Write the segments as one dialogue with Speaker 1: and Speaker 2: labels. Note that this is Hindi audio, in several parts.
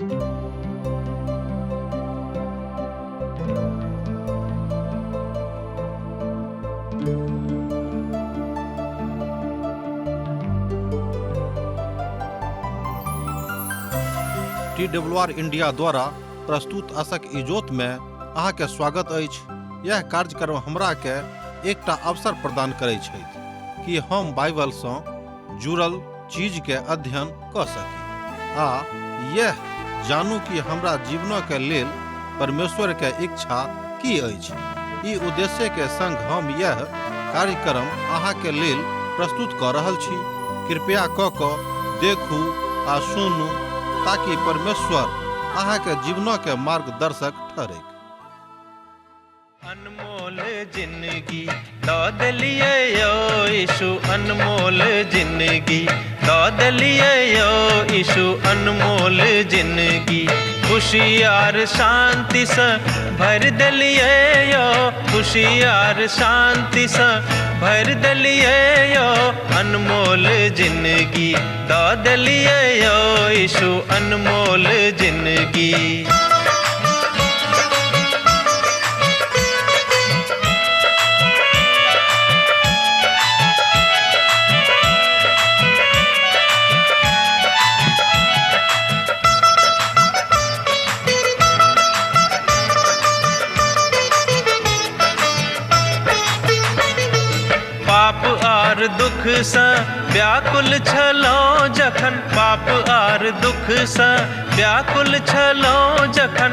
Speaker 1: TWR इंडिया द्वारा प्रस्तुत आशक इजोत में अहाँ के स्वागत अछि। यह कार्यक्रम हमरा के एकटा अवसर प्रदान करैत छै कि हम बाइबल सँ जुड़ल चीज के अध्ययन क सकी आ यह जानू कि हमरा जीवन के लेल परमेश्वर के इच्छा की अछि। ई उद्देश्य के संग हम यह कार्यक्रम अहाँ के लेल प्रस्तुत क रहल छी। कृपया क देखू आ सुनू ताकि परमेश्वर अहाँ के जीवन के मार्गदर्शक ठहरे।
Speaker 2: अनमोल जिंदगी दौद लिए यो यीशु, अनमोल जिंदगी दौद लिए यो यीशु, अनमोल जिंदगी खुशियार शांति से भर दलिए यो, खुशियार शांति से भर दलिए यो, अनमोल जिंदगी दौद लिए यो यीशु, अनमोल जिंदगी। दुख सा व्याकुल छलो जखन, पाप आर दुख सा व्याकुल छलो जखन,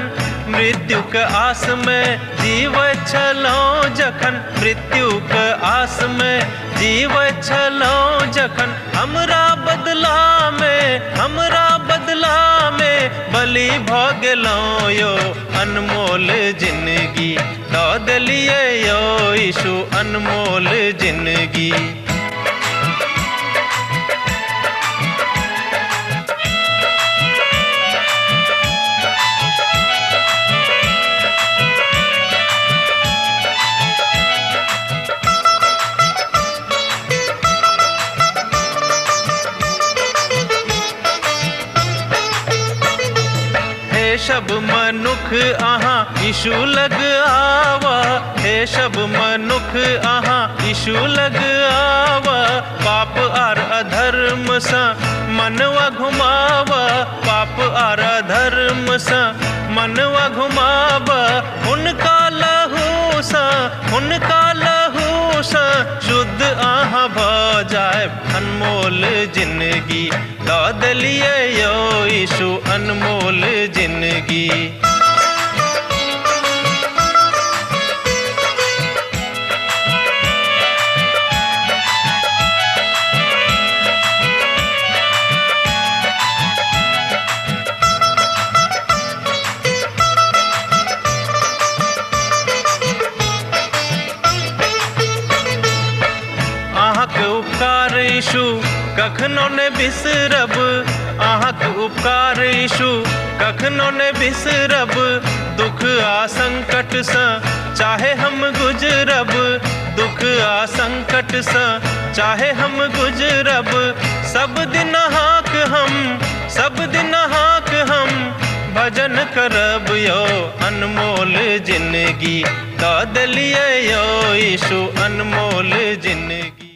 Speaker 2: मृत्यु के आस में जीव छलो जखन, मृत्यु के आस में जीव छलो जखन, हमरा बदला में बलि भ गेलो यो, अनमोल जिंदगी दौद लिए यो यीशु, अनमोल जिंदगी। सब मनुख आहाँ यीशु लग आवा, हे सब मनुख आहाँ यीशु लग आवा, पाप आर अधर्म सा मनवा घुमावा, पाप आर अधर्म सा मनवा घुमावा, उनका लहू सा शुद्ध आहाँ भ जाए, अनमोल जिंदगी दौद लिए यो यीशु, अनमोल जिंदगी। यीशु कखनो ने बिसरब, अहाँक उपकार यीशु कखनो ने बिसरब, दुख आ संकट से चाहे हम गुजरब, दुख आ संकट से चाहे हम गुजरब, सब दिन अहाँक हम भजन करब यो, अनमोल जिंदगी दौद लिए यो यीशु, अनमोल जिंदगी।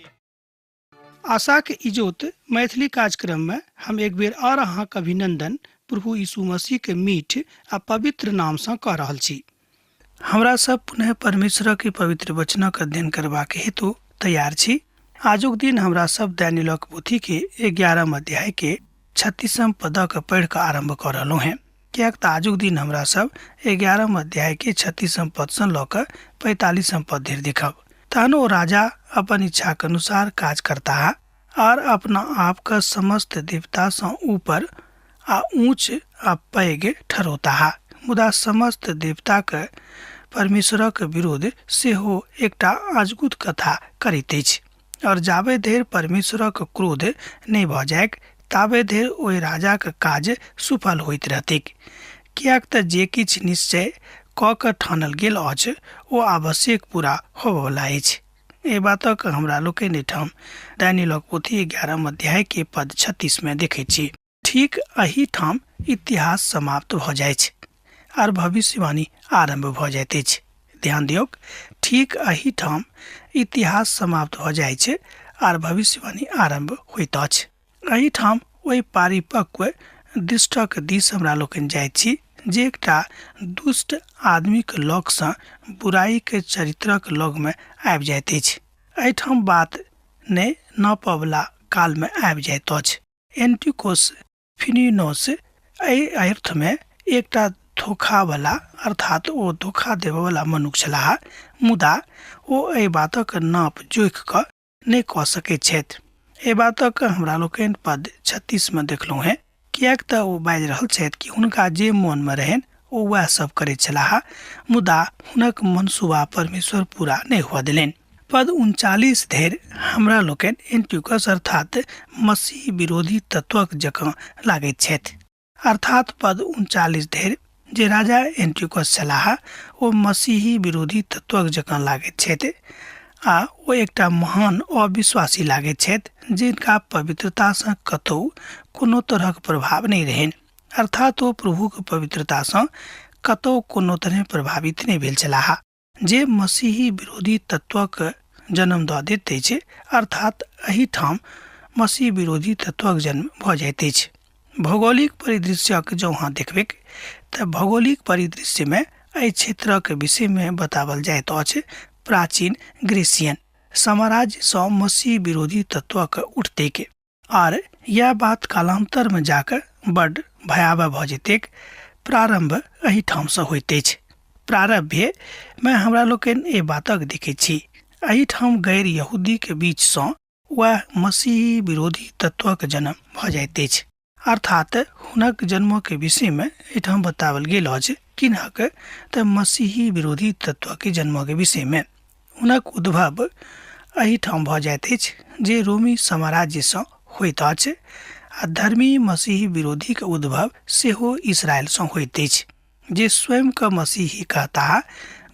Speaker 3: आशा के इजोत मैथिली कार्यक्रम में हम एक बेर और अहाँ के अभिनंदन प्रभु यीशु मसीह के मीठ आ पवित्र नाम से कह रहल छी। हमरा सब पुनः परमेश्वर के पवित्र वचन के अध्ययन करबा के हेतु तैयार छी। आजुक दिन हमरा सब दानियल के पोथी के 11 अध्याय के 36 पद के पढ़ के आरंभ कर रहलो हैं। कियाक त आजुक दिन हमरा सब 11 अध्याय के 36 पद से लऽ 45 पद धरि देखब। तहनो राजा अपन इच्छा के अनुसार काज करता है और अपना आप का समस्त देवता से ऊपर आ ऊंच आ पैघ ठहरता है, मुदा समस्त देवता के परमेश्वर के विरोध से हो एकटा अजगुत कथा करैत अछि, और जाबे देर परमेश्वर के क्रोध नहीं भ जाए ताबे देर ओहि राजा के काज सुफल होइत रहतैक। कियाक त जे किछ निश्चय क के ठानल गेल अछि ओ आवश्यक पूरा होबवला अछि। ए बातक हमरा लोकनि ठाम दानियल पोथी 11 अध्याय के पद 36 में देखै छी। ठीक एही ठाम इतिहास समाप्त भ जाइ छै आर भविष्यवाणी आरंभ भ जाइत अछि। ध्यान दियौ, ठीक एही ठाम इतिहास समाप्त भ जाइ छै आर भविष्यवाणी आरंभ होइत अछि। एही ठाम ओहि परिपक्व दृष्टक दिस हमरा लोकनि जाइत छी जे एकटा दुष्ट आदमीक लग सँ बुराई के चरित्रक लग में आबि जाइत अछि। एहिठाम बात ने नापवला काल में आबि जाइत अछि। एंटियोकस फिनिनोस एहि अर्थ में एकटा धोखावला अर्थात ओ धोखा देबयवला मनुष्य छलाह, मुदा ओ एहि बातक नाप जोखि कऽ नहि कऽ सकैत छथि। एहि बातक हमरा लोकनि पद 36 में देखलहुँ हैं, किएक तऽ ओ बाजि रहल छथि कि हुनका जे मोन में रहनि ओ वएह सब करैत छलाह, मुदा हुनक मनसूबा परमेश्वर पूरा नहि हुअ देलनि। पद 39 धरि हमरा लोकनि एंटियोकस अर्थात मसीह विरोधी तत्वक जकाँ लागैत छथि। अर्थात पद 39 धरि जे राजा एंटियोकस छलाह ओ मसीही विरोधी तत्वक जकाँ लागैत छथि आ ओ एकटा महान अविश्वासी लागैत छथि जिनका पवित्रता सँ कतहु कोनो तरहक प्रभाव नहि रहनि। अर्थात ओ प्रभुक पवित्रता सँ कतहु कोनो तरह प्रभावित नहि भेल छलाह। जे मसीही विरोधी तत्वक जन्म दऽ दैत अछि, अर्थात एही ठाम मसीह विरोधी तत्वक जन्म भऽ जाइत अछि। भौगोलिक परिदृश्यक जँ अहाँ देखबै तऽ भौगोलिक परिदृश्य में एहि क्षेत्रक विषय में बतावल जाइत अछि। प्राचीन ग्रीसियन साम्राज्य सँ मसीह विरोधी तत्वक उठतेक आर यह बात कालांतर में जाकर बड़ भयावह भऽ जेतैक। प्रारंभ एही ठाम सँ होइत अछि। प्रारंभे में हमरा लोकनि एहि बातक देखैत छी, एही ठाम गैर यहूदी के बीच सँ वह मसीही विरोधी तत्वक जन्म भऽ जाइत अछि। अर्थात हुनक जन्म के विषय में एहिठाम बतावल गेल अछि। किन्हक तऽ मसीही विरोधी तत्व के जन्म के विषय में हुनक उद्भव एही ठाम भऽ जाइत अछि जे रोमी साम्राज्य सँ होइत अछि आ धर्मी मसीही विरोधी के उद्भव सेहो इसराइल सँ होइत अछि, जे स्वयं के मसीही कहता,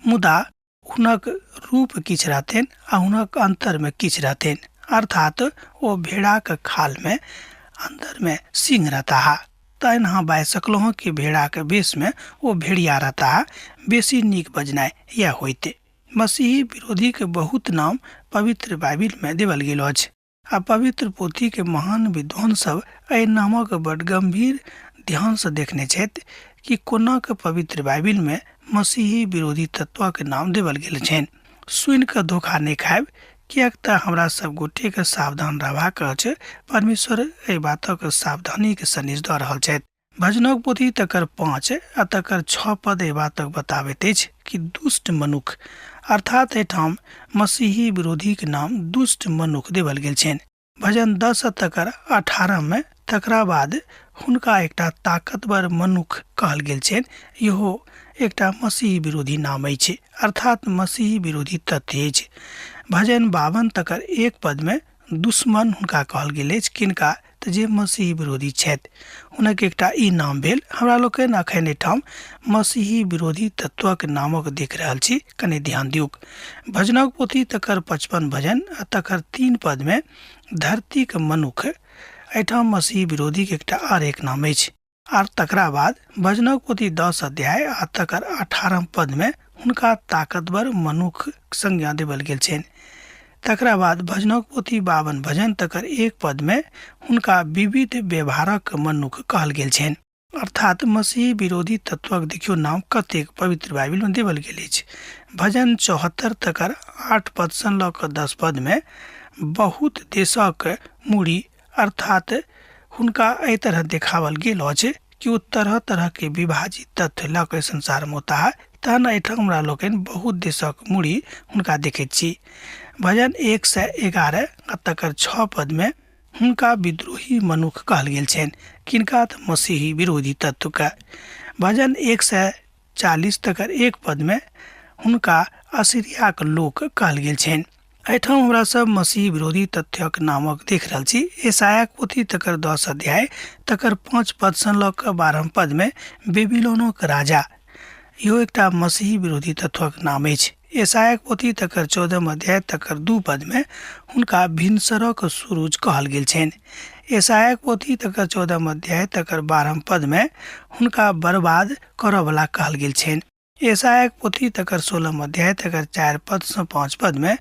Speaker 3: मुदा हुनक रूप किछु रहतनि आ हुनक अंतर में किछु रहतनि। अर्थात ओ भेड़ाक खाल में अंदर में सिंह रहता। तहन अहाँ बाजि सकलहुँ कि भेड़ाक वेश में ओ भेड़िया रहता। बेसी नीक बजनाइ यह होइते। मसीही विरोधी के बहुत नाम पवित्र बाइबिल में देवल गेल अछि आ पवित्र पोथी के महान विद्वान सब एहि नामक बड़ गंभीर ध्यान से देखने छथि कि कोना के पवित्र बाइबिल में मसीही विरोधी तत्व के नाम देवल गेल छनि। सुनि कऽ धोखा नहि खायब, किएक तऽ हमरा सब गोटे के सावधान रहबाक अछि। परमेश्वर एहि बातक सावधानी के संदेश दऽ रहल छथि। भजनक पोथी तकर 5 आ तकर 6 पद एहि बातक बताबैत अछि कि दुष्ट मनुख अर्थात एहिठाम मसीही विरोधी के नाम दुष्ट मनुख देवल गेल छनि। भजन 10 तकर 18 में तकरा बाद हुनका एकटा ताकतवर मनुख कहल गेल छनि। इहो एकटा मसीही विरोधी नाम अछि, अर्थात मसीही विरोधी तत्व अछि। भजन 52 तकर 1 पद में दुश्मन हुनका कहल गेल अछि। किनका तऽ जे मसीही विरोधी छथि, हुनक एकटा ई नाम भेल। हमरा लोकनि अखन एहिठाम मसीही विरोधी तत्वक नामक देख रहल छी, कनि ध्यान दियौ। भजनक पोथी तकर 55 भजन आ तकर 3 पद में धरती के मनुख एहिठाम मसीही विरोधी के एकटा आर एक नाम अछि। आर तकरा बाद भजनक पोथी 10 अध्याय आ तकर 18 पद में हुनका ताकतवर मनुख संज्ञा देवल गेल छनि। तकरा बाद भजनक पोथी 52 भजन तकर 1 पद में हुनका विविध व्यवहारक मनुख कहल गेल छनि। अर्थात मसीही विरोधी तत्वक देखियो नाम कतेक पवित्र बाइबिल में देवल गेल अछि। भजन 74 तकर 8 पद सँ लऽ कऽ 10 पद में बहुत देशक मूड़ी अर्थात हुनका एहि तरह देखावल गेल अछि कि ओ तरह तरह के विभाजित तथ्य लऽ कऽ संसार में होता है। तहन एहिठाम हमरा लोकनि बहुत देशक मूड़ी हुनका देखैत छी। भजन 111 आ तकर 6 पद में हुनका विद्रोही मनुख कहल गेल छनि। किनका तऽ मसीही विरोधी तत्व का। भजन 140 तकर 1 पद में हुनका असीरियाक लोक कहल गेल छनि। एहिठाम हमरा सब मसीह विरोधी तथ्यक नामक देख रहल छी। यशायाक पोथी तकर 10 अध्याय तकर 5 पद सँ लऽ कऽ 12 पद में बेबीलोनक राजा, इहो एकटा मसीही विरोधी तत्वक नाम अछि। यशायाक पोथी तकर 14 अध्याय तकर 2 पद में हुनका भिनसरक सूरज कहल गेल छनि। यशायाक पोथी तकर 14 अध्याय तकर 12 पद में हुनका बर्बाद करयवला कहल गेल छनि। यशायाक पोथी तकर 16 अध्याय तकर 4 पद से 5 पद में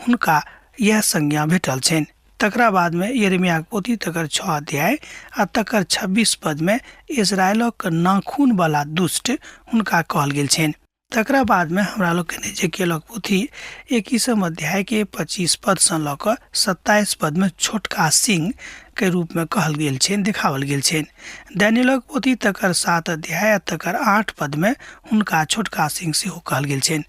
Speaker 3: हुनका यह संज्ञा भेटल छनि। तकरा बाद में यिर्मयाह पोथी तकर 6 अध्याय आ तकर 26 पद में इस्राएलक नाखून वाला दुष्ट हुनका कहल गेल छनि। तकरा बाद में हमरा लोग के एजेकियलक पोथी 21 अध्याय के 25 पद से लऽ कऽ 27 पद में छोटका सिंह के रूप में कहल गेल छनि, दिखावल गेल छनि। दानियेलक पोथी तकर 7 अध्याय तकर 8 पद में हुनका छोटका सिंह सेहो कहल गेल छनि।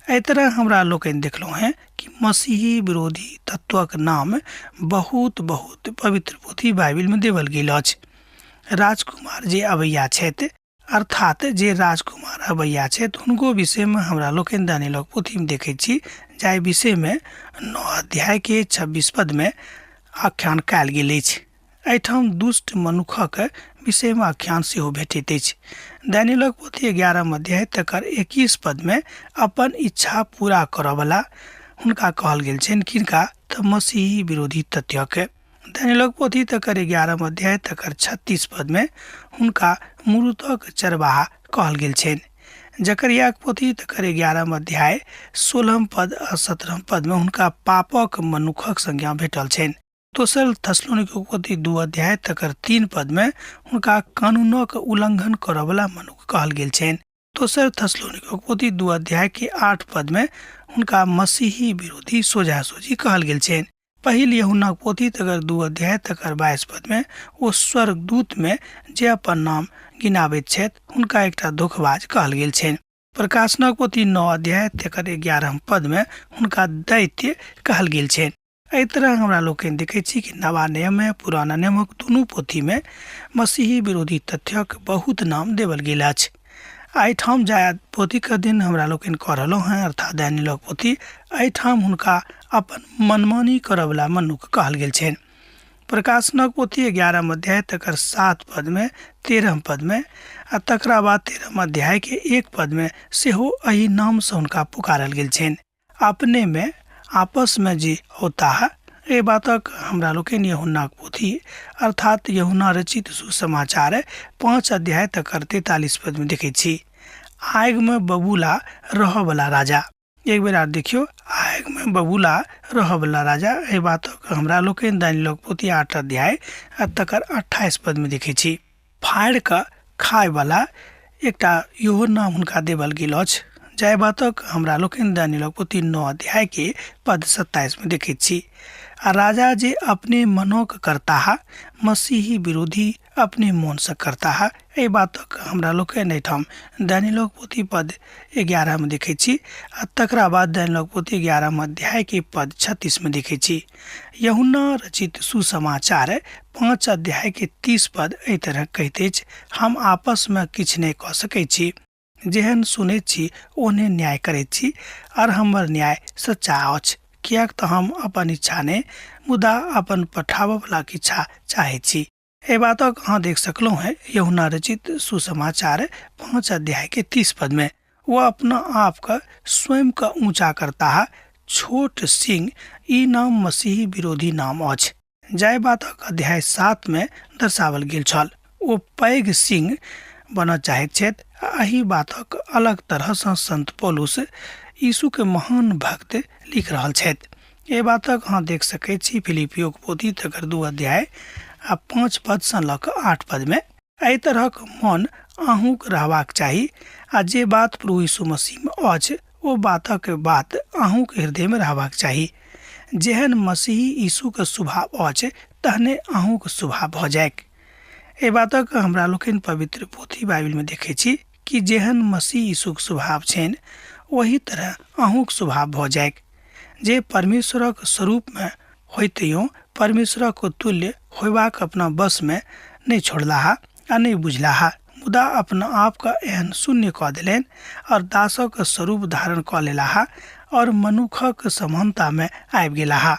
Speaker 3: एहि तरह हमरा लोकनि देखलहुँ हैं कि मसीही विरोधी तत्वक नाम बहुत बहुत पवित्र पोथी बाइबिल में देवल गेल अछि। राजकुमार जे अबैया छथि, अर्थात जे राजकुमार अबैया छथि, हुनको विषय में हमरा लोकनि दानियेलक पोथी में देखै छी, जाहि विषय में 9 अध्याय के 26 पद में आख्यान कयल गेल अछि। एहिठाम दुष्ट मनुखक विषय में आख्यान सेहो भेटैत अछि। दानियेलक पोथी 11 अध्याय तकर 21 पद में अपन इच्छा पूरा करयवला हुनका कहल गेल छनि, किनका तऽ मसीही विरोधी तत्वके। दानियेलक पोथी तकर 11 अध्याय तकर 36 पद में हुनका मूर्तक चरवाहा कहल गेल छनि। जकरियाक पोथी तकर 11 अध्याय 16 पद आ 17 पद में हुनका पापक मनुखक संज्ञा भेटल छनि। दोसर थस्सलुनीके पोथी 2 अध्याय तकर 3 पद में हुनका कानूनक उल्लंघन करयवला मनुख कहल गेल छनि। दोसर थस्सलुनीके पोथी 2 अध्याय के 8 पद में हुनका मसीही विरोधी सोझा-सोझी कहल गेल छनि। पहिल यूहन्ना पोथी तकर 2 अध्याय तकर 22 पद में ओ स्वर्गदूत में जे अपन नाम गिनाबैत छथि, हुनका एकटा धोखेबाज कहल गेल छनि। प्रकाशनक पोथी 9 अध्याय तकर 11 पद में हुनका दैत्य कहल गेल छनि। एहि तरह हमरा लोकनि देखै छी कि नवा नियम में पुराना नियमक दुनू पोथी में मसीही विरोधी तथ्यक बहुत नाम देवल गेल अछि। एहिठाम जाय पोथी के दिन हमरा लोकनि कह रहलहुँ हैं, अर्थात दानियेलक पोथी, एहिठाम हुनका अपन मनमानी करयवला मनुख कहल गेल छनि। प्रकाशनक पोथी 11 अध्याय तकर 7 पद में 13 पद में आ तकरा बाद 13 अध्याय के 1 पद में सेहो एही नाम से हुनका पुकारल गेल छनि। अपने में आपस में जे होता है, ए बातक हमरा लोकनि यूहन्नाक पोथी अर्थात यूहन्ना रचित सुसमाचार 5 अध्याय तकर 43 पद में देखै छी। आग में बबूला रहयवला राजा। एक बेर आर देखियो, आग में बबूला रहयवला राजा। ए बातक हमरा लोकनि दानियेलक पोथी 8 अध्याय तकर 28 पद में देखै छी। फाड़ि कऽ खाय वाला एकटा यूहन्ना हुनका देवल गेल अछि। जाहि बातक हमरा लोकनि दानियेलक पोथी 9 अध्याय के पद 27 में देखैत छी। आ राजा जे अपने मनोक करता है, मसीही विरोधी अपने मन से करता है। एहि बातक हमरा लोकनि एहिठाम दानियेलक पोथी पद 11 में देखै छी आ तकरा बाद दानियेलक पोथी 11 अध्याय के पद 36 में देखै छी। यूहन्ना रचित सुसमाचार 5 अध्याय के 30 पद एहि तरह कहैत अछि, हम आपस में किछु नहि कऽ सकैत छी, जेहन सुनैत छी ओहने न्याय करैत छी, और हमर न्याय सच्चा अछि, कियाक तऽ हम अपन इच्छा नहि मुदा अपन पठाबयवला के इच्छा चाहैत छी। एहि बातक अहाँ देख सकलहुँ हैं यूहन्ना रचित सुसमाचार 5 अध्याय के 30 पद में, वो अपना आप का स्वयं का ऊंचा करता है। छोट सिंह ई नाम मसीही विरोधी नाम अछि। जाहि बातक अध्याय 7 में दर्शावल गेल छल, ओ पैघ सिंह बनऽ चाहैत छथि। एही बातक अलग तरह से संत पौलुस यीशु के महान भक्त लिख रहल छथि। ए बातक अहाँ देख सकैत छी फिलिपियो के पोथी तकर 2 अध्याय 5 पद से लऽ कऽ 8 पद में। एहि तरहक मन अहूँक रहबाक चाही, आ जे बात प्रभु यीशु मसीह में अछि ओ बातक बात अहूँक हृदय में रहबाक चाही। जेहन मसीही यीशु के स्वभाव अछि तहने अहूँक स्वभाव भऽ जायक। ए बातक हमरा लोकनि पवित्र पोथी बाइबिल में देखै छी कि जेहन मसीह यीशुक स्वभाव छनि वही तरह अहूँक स्वभाव भऽ जायक। जे परमेश्वरक स्वरूप में होइतयो परमेश्वरक तुल्य होयबाक अपना बस में नहीं छोड़लाहा आ नहीं बुझलाहा, मुदा अपना आप का एहन शून्य कऽ देलनि और दासक स्वरूप धारण कऽ लेलाहा और मनुखक समानता में आबि गेलाहा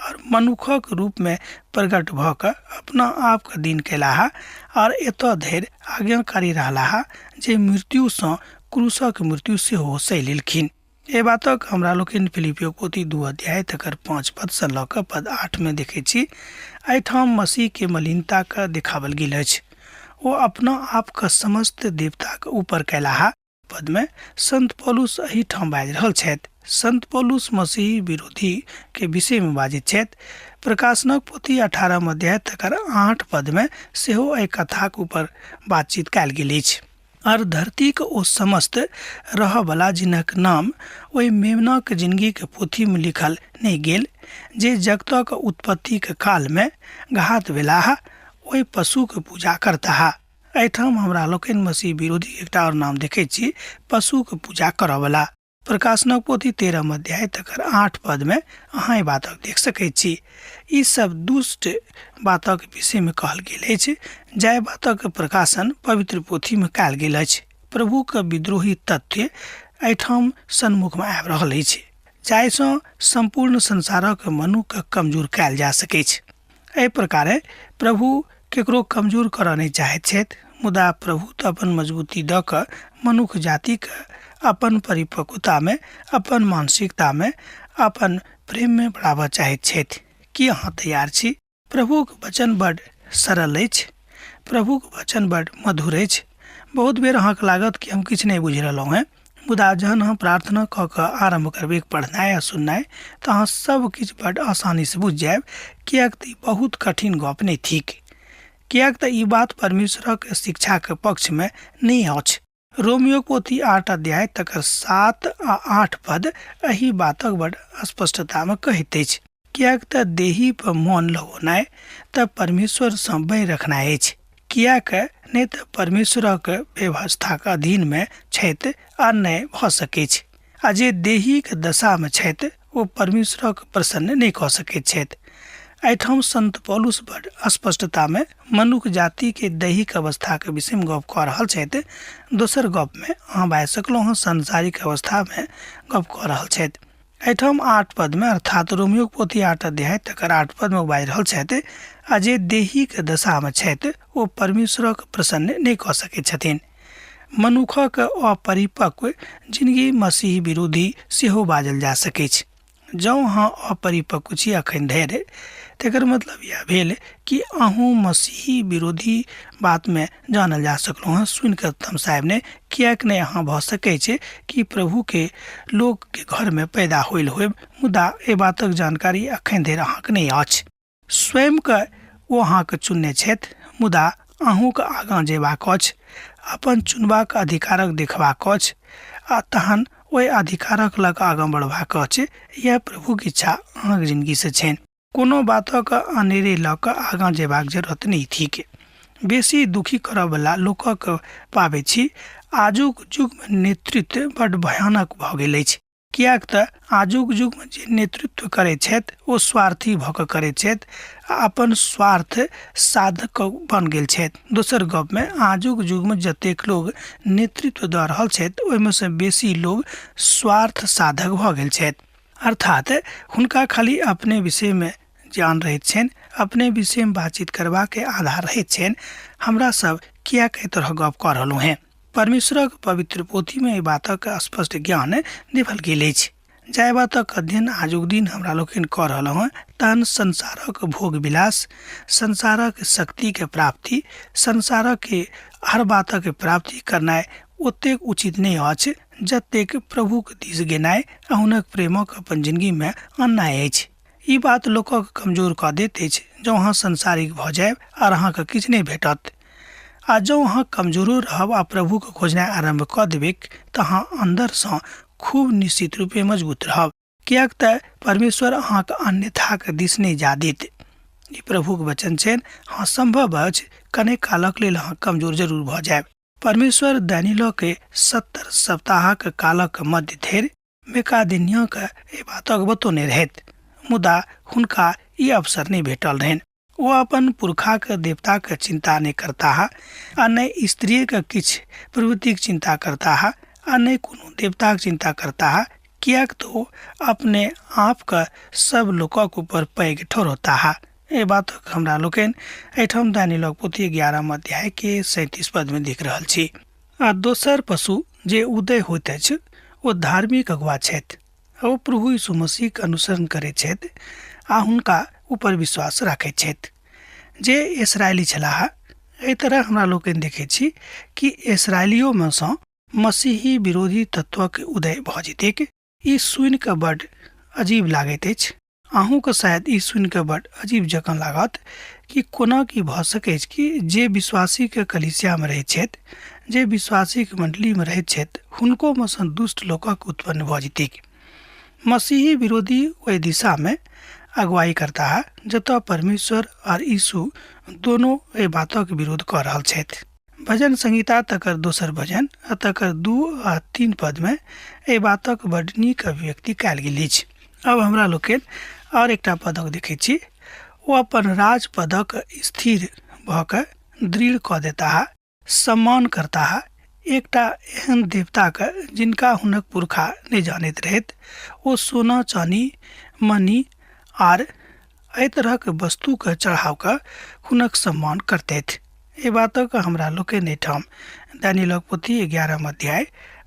Speaker 3: और मनुखक रूप में प्रकट भऽ कऽ अपना आप का दीन केलाहा और एतऽ धरि आज्ञाकारी रहलाहा जे मृत्यु सँ क्रूसक मृत्यु सेहो सहि लेलखिन। ए बातक हमरा लोकनि फिलिपियो पोथी 2 अध्याय तकर 5 पद से लऽ कऽ पद 8 में देखै छी। एहिठाम मसीह के मलिनता के देखावल गेल अछि। ओ अपना आप के समस्त देवता के ऊपर कैलाहा। पद में संत पौलुस एहिठाम बाजि रहल छथि। संत पौलुस मसीह विरोधी के विषय में बाजित छथि। प्रकाशनक पोथी 18 अध्याय तकर 8 पद में सेहो एहि कथाक ऊपर बातचीत कयल गेल अछि। और धरती के ओ समस्त रह वाला जिनक नाम ओहि मेमना के जिंदगी के पोथी में लिखल नहीं गेल, जे जगत के उत्पत्ति के काल में घात भेलाह, ओहि पशु के पूजा करता। एहिठाम हमरा लोकनि मसीह विरोधी एकटा और नाम देखे छी, पशु के पूजा करऽ वाला। प्रकाशनक पोथी 13 अध्याय तकर 8 पद में अहाँ बातक देख सकै छी। ई सब दुष्ट बातक विषय में कहल गेल अछि, जाय बातक प्रकाशन पवित्र पोथी में कयल गेल अछि। प्रभु के विद्रोही तथ्य एहिठाम सन्मुख में आबि रहल अछि, जाहिसँ संपूर्ण संसारक मनुष्य के कमजोर कयल जा सकै छै। एहि प्रकारे प्रभु केकरो कमजोर करऽ नहि चाहैत छथि, मुदा प्रभु तऽ अपन मजबूती दऽ कऽ मनुष्य जाति के अपन परिपक्वता में, अपन मानसिकता में, अपन प्रेम में बढ़ाबऽ चाहैत छथि। की अहाँ तैयार छी? प्रभु के वचन बड़ सरल अछि, प्रभु के वचन बड़ मधुर अछि। बहुत बेर अहाँके लागत कि हम किछु नहीं बुझि रहलहुँ हैं, मुदा जहन हम प्रार्थना कऽ कऽ आरम्भ करबै पढ़नाइ आ सुननाइ, तऽ अहाँ सब किछु बड़ आसानी से बुझि जायब, किएक तऽ ई बहुत कठिन गप नहीं थिक। किएक तऽ ई बात परमेश्वरक शिक्षा के पक्ष में नहीं अछि। रोमियो पोथी 8 अध्याय तकर 7 आ 8 पद एही बातक बड़ स्पष्टता में कहैत अछि। किएक तऽ देही पर मन लगौनाइ तऽ परमेश्वर सँ बैर रखनाइ अछि, किएक नहि तऽ परमेश्वरक व्यवस्था के अधीन में छथि आ नहि भऽ सकै छै। आ जे देही के दशा में छथि ओ परमेश्वरक प्रसन्न नहीं कऽ सकैत छथि। एहिठाम संत पौलुस बड़ स्पष्टता में मनुष्य जाति के दैहिक अवस्था के विषय में गप कऽ रहल छथि। दोसर गप में अहाँ बाजि सकलहुँ हँ सांसारिक अवस्था में गप कऽ रहल छथि। एहिठाम 8 पद में अर्थात रोमियो पोथी 8 अध्याय तकर 8 पद में बाजि रहल छथि, आ जे देहिक दशा में छथि ओ परमेश्वरक प्रसन्न नहीं कऽ सकैत छथिन। मनुष्यक अपरिपक्व जिंदगी मसीह विरोधी सेहो बाजल जा सकै छै। जँ अहाँ अपरिपक्व छी अखन धरि, तेकर मतलब यह भेल कि अहूँ मसीही विरोधी बात में जानल जा सकलहुँ हँ। सुनि कऽ तमसायब ने, किएक नहि अहाँ भऽ सकै छै कि प्रभु के लोक के घर में पैदा होइल होयब, मुदा ए बातक जानकारी अखन धरि अहाँके नहीं अछि। स्वयं के ओ अहाँके चुनने छथि, मुदा अहूँके आगाँ जेबाक अछि, अपन चुनबाक अधिकारक देखबाक अछि, आ तहन ओहि अधिकारक लग आगाँ बढ़बाक अछि। यह प्रभु के इच्छा अहाँके जिंदगी से छनि। कोनो बातक अनेरे लऽ कऽ आगाँ जेबाक जरूरत नहीं थिक। बेसी दुखी करऽ वाला लोकक पाबै छी। आजुक युग में नेतृत्व बड़ भयानक भऽ गेल अछि, किएक तऽ आजुक युग में जे नेतृत्व करैत छथि ओ स्वार्थी भऽ कऽ करैत छथि आ अपन स्वार्थ साधक बन गेल छथि। दोसर गप में आजुक युग में जतेक लोग नेतृत्व दऽ रहल छथि ओहिमे से बेसी लोग स्वार्थ साधक भऽ गेल छथि। अर्थात हुनका खाली अपने विषय में ज्ञान रहैत छनि, अपने विषय में बातचीत करबाक के आधार रहैत छनि। हमरा सब किएक एहि तरह गप कऽ रहलहुँ हैं? परमेश्वरक पवित्र पोथी में एहि बातक स्पष्ट ज्ञान देवल गेल अछि। जाय बातक अध्ययन आजुक दिन हमरा लोकनि कऽ रहलहुँ हैं, तहन संसारक भोग विलास, संसारक शक्ति के प्राप्ति, संसारक के हर बातक प्राप्ति करनाइ ओतेक उचित नहीं अछि जतेक प्रभु के दिस गेनाइ आ हुनक प्रेमक अपन जिंदगी में आननाइ अछि। ई बात लोकक कमजोर कऽ दैत अछि। जँ अहाँ संसारिक भऽ जायब आर अहाँके किछु नहीं भेटत, आ जँ अहाँ कमजोरो रहब आ प्रभु के खोजनाइ आरम्भ कऽ देबै तऽ अहाँ अंदर सँ खूब निश्चित रूपे मजबूत रहब, किएक तऽ परमेश्वर अहाँके अन्यथा के दिस नहीं जा देत। ई प्रभु के वचन छनि। हाँ, संभव अछि कने कालक लेल अहाँ कमजोर जरूर भऽ जायब। परमेश्वर दानियेल के 70 सप्ताह के कालक मध्य धरि मेकादिनिया के एहि बातक बतौने रहथि, मुदा हुनका ई अवसर नहीं भेटल रहनि। वो अपन पुरखा के देवता के चिंता नहीं करता है, आ नहीं स्त्री के किछ प्रवृत्ति के चिंता करता है, आ नहीं कोनो देवता के चिंता करता है, किएक तो अपने आप के सब लोकक ऊपर पैघ ठहरता है। ए बात हमरा लोकनि एहिठाम दानियेल पोथी 11 अध्याय के 37 पद में देख रहल छी। आ दोसर पशु जे उदय होइत अछि ओ धार्मिक अगुवा छथि। ओ प्रभु यीशु मसीहके अनुसरण करैत छथि आ हुनका ऊपर विश्वास राखैत छथि। जे इसराइली छलाह, एहि तरह हमरा लोकनि देखैत छी कि इसराइलियोमे सँ मसीही विरोधी तत्वक उदय भऽ जेतैक। ई सुनि कऽ बड्ड अजीब लागैत अछि। अहूँके शायद ई सुनि कऽ बड्ड अजीब जकाँ लागत कि कोना की भऽ सकैत कि जे विश्वासीके कलीसियामे रहैत छथि, जे विश्वासीके मण्डलीमे रहैत छथि, हुनकोमे सँ दुष्ट लोकक उत्पन्न भऽ जेतैक। मसीही विरोधी ओहि दिशामे अगुवाई करता है जतऽ परमेश्वर और यीशु दोनों एहि बातक विरोध कऽ रहल छथि। भजन संहिता तकर दोसर भजन आ तकर 2 आ 3 पदमे एहि बातक बड्ड नीक अभिव्यक्ति कयल गेल अछि। अब हमरा लोकनि और एकटा पदक देखैत छी। ओ अपन राज पदक स्थिर भऽ कऽ दृढ़ कऽ देता है, सम्मान करता है एकटा एहन देवताके जिनका हुनक पुरखा नहि जानैत रहैत। ओ सोना चानी मणि आर एहि तरहक वस्तुके चढ़ाव कऽ हुनक सम्मान करतैथ। एहि बातक हमरा लोकनि एहिठाम दानियेलक पोथी 11 अध्याय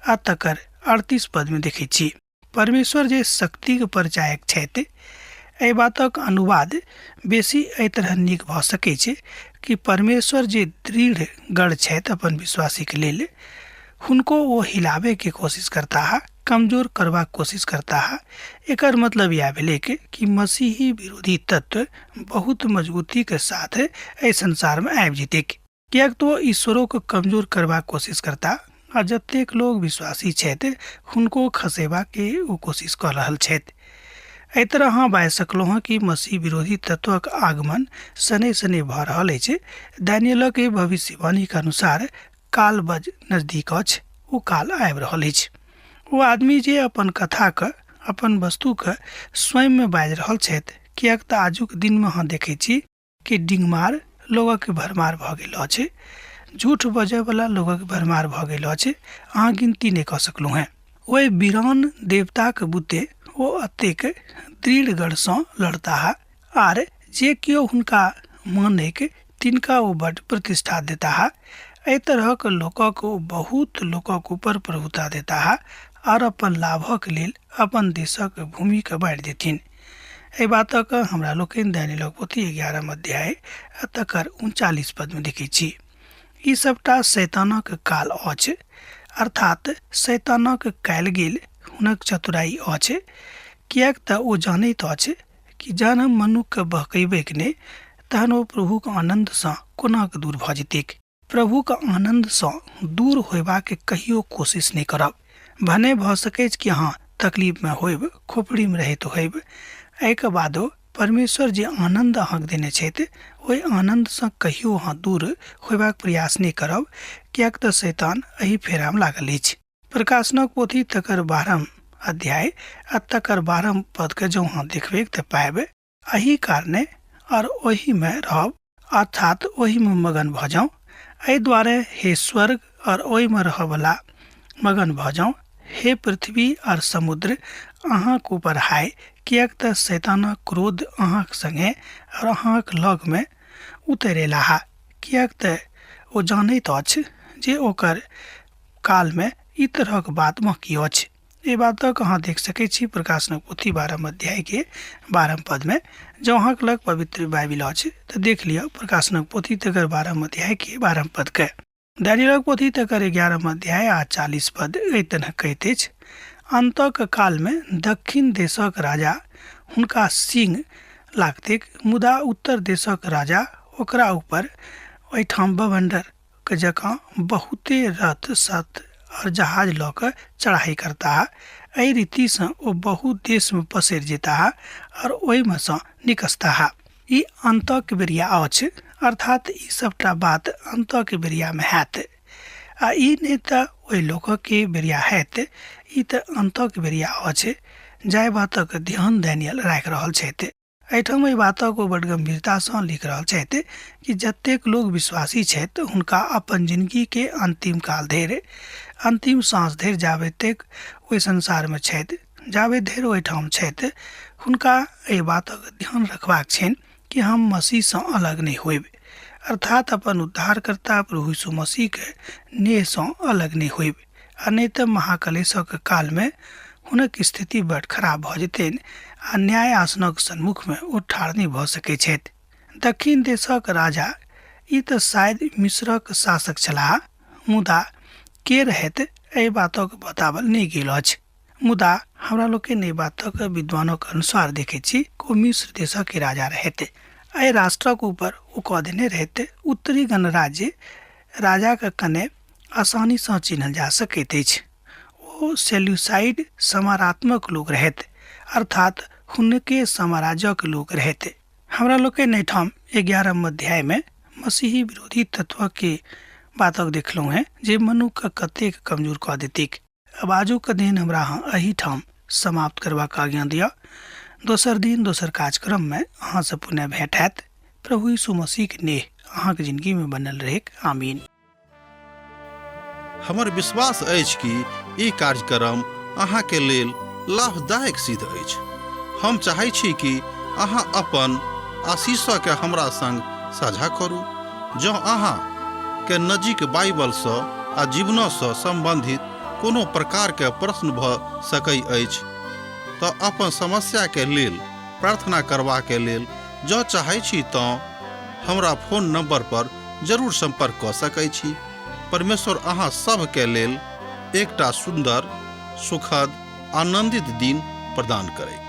Speaker 3: आ तकर 38 पदमे देखैत छी। परमेश्वर जे शक्तिके परिचायक छथि, एहि बातक अनुवाद बेसी एहि तरह नीक भऽ सकैत छै कि परमेश्वर जे दृढ़ गढ़ छथि अपन विश्वासीके लेल, हुनको ओ हिलाबैके कोशिश करता है, कमजोर करबाक कोशिश करता है। एकर मतलब यह भेलै कि मसीही विरोधी तत्व बहुत मजबूती के साथ एहि संसार में आबि जेतैक, कियाक तो ईश्वरों को कमजोर करबाक कोशिश करता आ जतेक लोग विश्वासी छथि हुनको खसेबा के ओ कोशिश कर रहल छथि। एहि तरह अहाँ बाजि सकलहुँ हँ कि मसीह विरोधी तत्वक आगमन सने सने भऽ रहल अछि। दानियेलक भविष्यवाणी के अनुसार काल बज नजदीक अछि, ओ काल आबि रहल अछि। वो आदमी जे अपन कथाके अपन वस्तुके स्वयंमे बाजि रहल छथि, कियाक तऽ आजुक दिनमे अहाँ देखैत छी कि डिंगमार लोगक भरमार भऽ गेल अछि, झूठ बजयवला लोगक भरमार भऽ गेल अछि। अहाँ गिनती नहि कऽ सकलहुँ हेँ। ओहि वीरान देवताके बुते ओ अतेक दृढ़ गढ़सँ लड़ता है आर जे केओ हुनका मानैक तिनका ओ बड्ड प्रतिष्ठा देता है। एहि तरहक लोकक ओ बहुत लोकक ऊपर प्रभुता देता है और अपन लाभक लेल अपन देशक भूमिके बाँटि देथिन। एहि बातक हमरा लोकनि दानियेलक पोथी 11 अध्याय आ तकर 39 पदमे देखैत छी। ई सबटा शैतानक काल अछि, अर्थात शैतानक कयल गेल हुनक चतुराई अछि, कियाक तऽ ओ जानैत अछि कि जहन हम मनुष्यके बहकेबैक नहि, तहन ओ प्रभुक आनन्दसँ कोनाक दूर भऽ जेतैक। प्रभुक आनन्दसँ दूर होयबाक कहियो कोशिश नहि करब। भने भऽ सकैत कि अहाँ तकलीफमे होयब, खोपड़ीमे रहैत होयब, एहिके बादो परमेश्वर जे आनन्द अहाँके देने छथि, ओहि आनन्दसँ कहियो अहाँ दूर होयबाक प्रयास नहि करब, कियाक तऽ शैतान एहि फेरामे लागल अछि। प्रकाशनक पोथी तकर 12 अध्याय आ तकर 12 पदके जँ अहाँ देखबै तऽ पाएब, एहि कारणे और ओहिमे रहब, अर्थात ओहिमे मगन भऽ जाउ। एहि दुआरे हे स्वर्ग और ओहिमे रहयवला मगन भऽ जाउ, हे पृथ्वी और समुद्र अहाँके ऊपर हाय, कियाक तऽ शैतानक क्रोध अहाँक संगे और अहाँक लगमे उतरेला, कियाक तऽ ओ जानैत अछि जे ओकर कालमे ई तरहक बात बाँकी अछि। ये बातक अहाँ देख सकैत छी प्रकाशनक पोथी 12 अध्याय के 12 पदमे। जँ अहाँके लग पवित्र बाइबिल अछि तऽ देख लिअ प्रकाशनक पोथी तकर 12 अध्याय के 12 पद के। दानियेलक पोथी तकर 11 अध्याय आ 40 पद एहि तरह कहैत अछि। अंतक कालमे दक्षिण देशक राजा हुनका सिंह लागतैक, मुदा उत्तर देशक राजा ओकरा ऊपर ओहिठाम बवंडर के जकाँ बहुते रथ सत और जहाज लऽ कऽ चढ़ाई करता है। एहि रीतिसँ ओ बहुत देशमे पसरि जेता है और ओहिमे सँ निकसता है। ई अंतक बेरिया अछि, अर्थात ई सबटा बात अंतक बेरियामे हैत। आ ई नहि तऽ ओहि लोकके बेरिया हैत, ई तऽ अंतक बेरिया अछि जाहि बातक ध्यान दानियल राखि रहल छथि। एहिठाम एहि बातक ओ बड्ड गंभीरतासँ लिख रहल छथि कि जतेक लोग विश्वासी छथि हुनका अपन जिंदगीके अंतिम काल धरि, अंतिम सांस धरि जाबे तक ओहि संसारमे छथि, जाबे धरि ओहिठाम छथि, हुनका एहि बातक ध्यान रखबाक छनि कि हम मसीहसँ अलग नहि होयब, अर्थात अपन उद्धारकर्ता प्रभु यीशु मसीहके नेहसँ अलग नहि होयब। आ नहीं तऽ महाकलेशक काल में हुनक स्थिति बड़ खराब भऽ जेतनि आ न्याय आसनक सन्मुख में ओ ठाढ़ नहि भऽ सकैत छथि। दक्षिण देशक राजा ई तऽ शायद मिस्रक शासक छलाह, मुदा के रहैत एहि बातक बतावल नहि गेल अछि। मुदा हमरा लोकनि एहि बातक विद्वानक अनुसार देखैत छी कि ओ मिस्र देशक राजा रहैत। एहि राष्ट्रक ऊपर ओ कऽ देने रहैत उत्तरी गणराज्य राजाक कने आसानी सँ चिन्हल जा सकैत अछि। ओ सेल्यूसाइड समारात्मक लोक रहैत, अर्थात हुनके साम्राज्यक लोक रहैत। हमरा लोकनि एहिठाम 11 अध्याय में मसीही विरोधी तत्व के बातक देखलहुँ हैं जे मनुख कतेक कमजोर कऽ देतिक। अब आजुक दिन हमरा एही ठाम समाप्त करबाक आज्ञा दिअ। दोसर दिन दोसर कार्यक्रम में अहाँ से पुनः भेंट हैत। प्रभु यीशु मसीह के नेह अहाँके जिंदगी में बनल रहेक। आमीन।
Speaker 1: हमर विश्वास अछि कि ई कार्यक्रम अहाँके लेल लाभदायक सिद्ध अछि। हम चाहै छी कि अहाँ अपन आशीषके हमरा संग साझा करू। जँ अहाँ के नजीक बाइबल सँ आ जीवन सँ संबंधित कोनो प्रकार के प्रश्न भऽ सकै अछि तऽ अपन समस्या के लेल प्रार्थना करबा के लेल जँ चाहै छी तऽ हमरा फोन नंबर पर जरूर संपर्क कऽ सकै छी। परमेश्वर अहाँ सब के लेल एकटा सुंदर, सुखद, आनंदित दिन प्रदान करै।